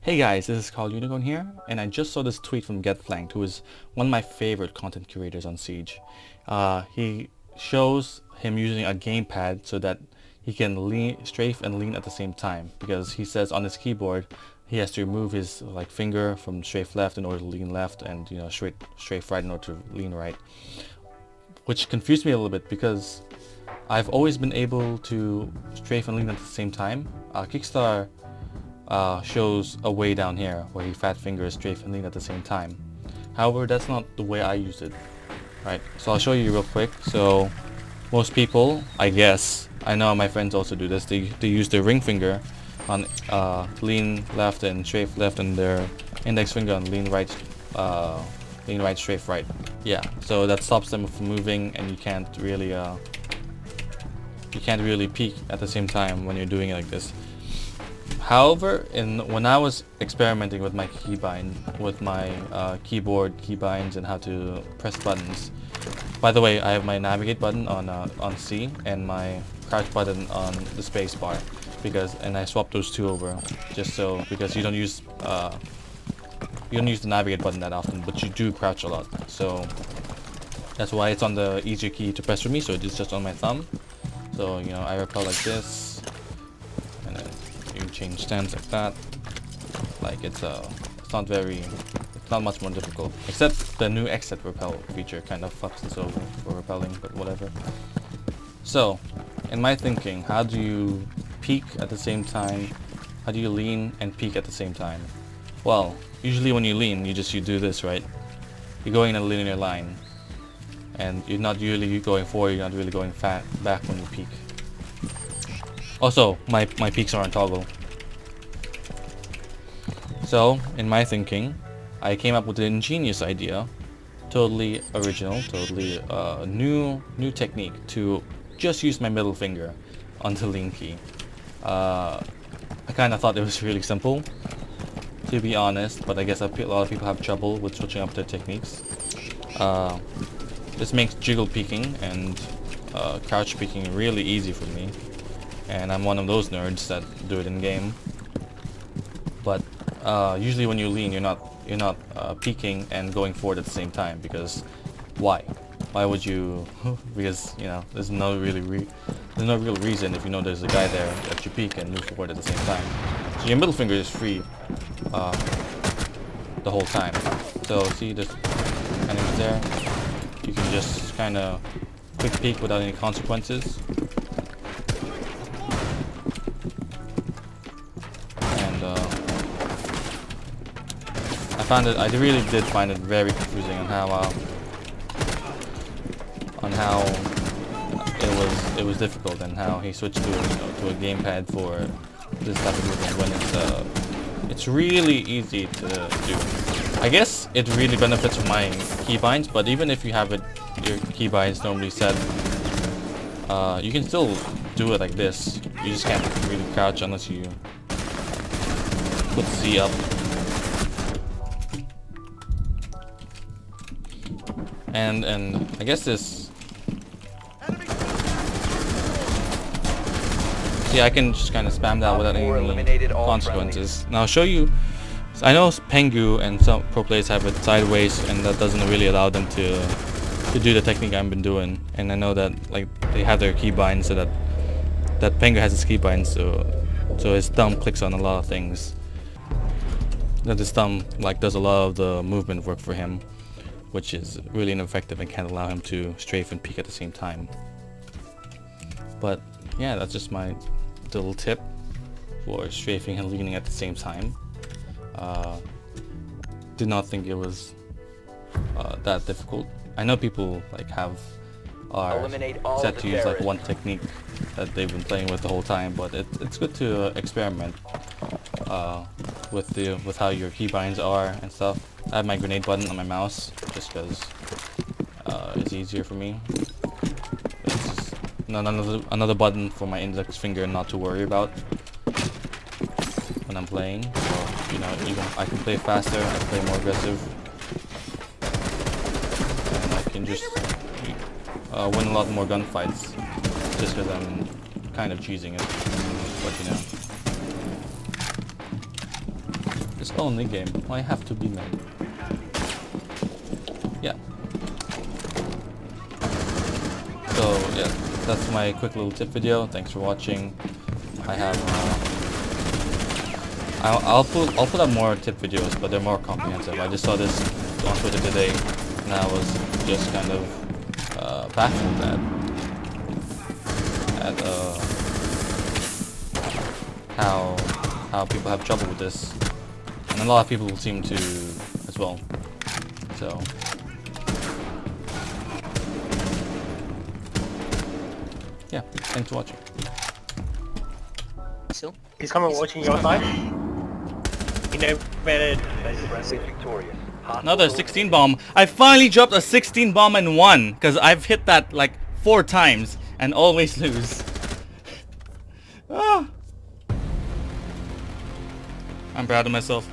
Hey guys, this is Carl Unicorn here, and I just saw this tweet from GetFlanked, who is one of my favorite content curators on Siege. He shows him using a gamepad so that he can strafe and lean at the same time, because he says on his keyboard he has to remove his finger from strafe left in order to lean left, and strafe right in order to lean right, which confused me a little bit because I've always been able to strafe and lean at the same time. Kickstar shows a way down here where he fat fingers strafe and lean at the same time. However, that's not the way I use it. Right, so I'll show you real quick. So most people, I guess, I know my friends also do this, they use their ring finger on lean left and strafe left, and their index finger on lean right strafe right. Yeah, so that stops them from moving, and you can't really peek at the same time when you're doing it like this. However, when I was experimenting with my keyboard keybinds and how to press buttons. By the way, I have my navigate button on C and my crouch button on the space bar, and I swapped those two over because you don't use the navigate button that often, but you do crouch a lot. So that's why it's on the easier key to press for me. So it's just on my thumb. So I repel like this, and then you change stance like that. Like it's not much more difficult, except the new exit repel feature kind of fucks this over for repelling, but whatever. So in my thinking, how do you peek at the same time? How do you lean and peek at the same time? Well, usually when you lean, you do this, right? You're going in a linear line, and you're not really going forward, you're not really going back when you peek. Also, my peaks are on toggle. So, in my thinking, I came up with an ingenious idea, totally original, totally new technique to just use my middle finger on the lean key. I kind of thought it was really simple, to be honest, but I guess a lot of people have trouble with switching up their techniques. This makes jiggle peeking and crouch peeking really easy for me, and I'm one of those nerds that do it in game. But usually when you lean, you're not peeking and going forward at the same time, because why would you? Because there's no real reason if there's a guy there that you peek and move forward at the same time. So your middle finger is free the whole time. So see, this enemies there, you can just kind of quick peek without any consequences. And I really did find it very confusing on how it was difficult, and how he switched to a gamepad for this type of movement when it's really easy to do. I guess it really benefits from my keybinds, but even if you have your keybinds normally set, you can still do it like this. You just can't really crouch unless you put C up. And I guess this. See, I can just kind of spam that without any consequences. Now I'll show you. I know Pengu and some pro players have it sideways, and that doesn't really allow them to do the technique I've been doing. And I know that they have their keybind so that Pengu has his keybind, so his thumb clicks on a lot of things. That his thumb does a lot of the movement work for him, which is really ineffective and can't allow him to strafe and peek at the same time. But yeah, that's just my little tip for strafing and leaning at the same time. Did not think it was that difficult. I know people are set to use one technique that they've been playing with the whole time, but it's good to experiment with how your keybinds are and stuff. I have my grenade button on my mouse just because it's easier for me. It's just another button for my index finger not to worry about when I'm playing. So, I can play faster, I can play more aggressive, and I can just win a lot more gunfights just because I'm kind of cheesing it. But It's only game. Why have to be mad? Yeah. So yeah, that's my quick little tip video. Thanks for watching. I have I'll put up more tip videos, but they're more comprehensive. I just saw this on Twitter today, and I was just kind of baffled at how people have trouble with this, and a lot of people seem to as well. So yeah, thanks for watching. So He's coming watching your side. You know where Victorious. Another 16 bomb. I finally dropped a 16 bomb and won, because I've hit that like 4 times and always lose. Ah. I'm proud of myself.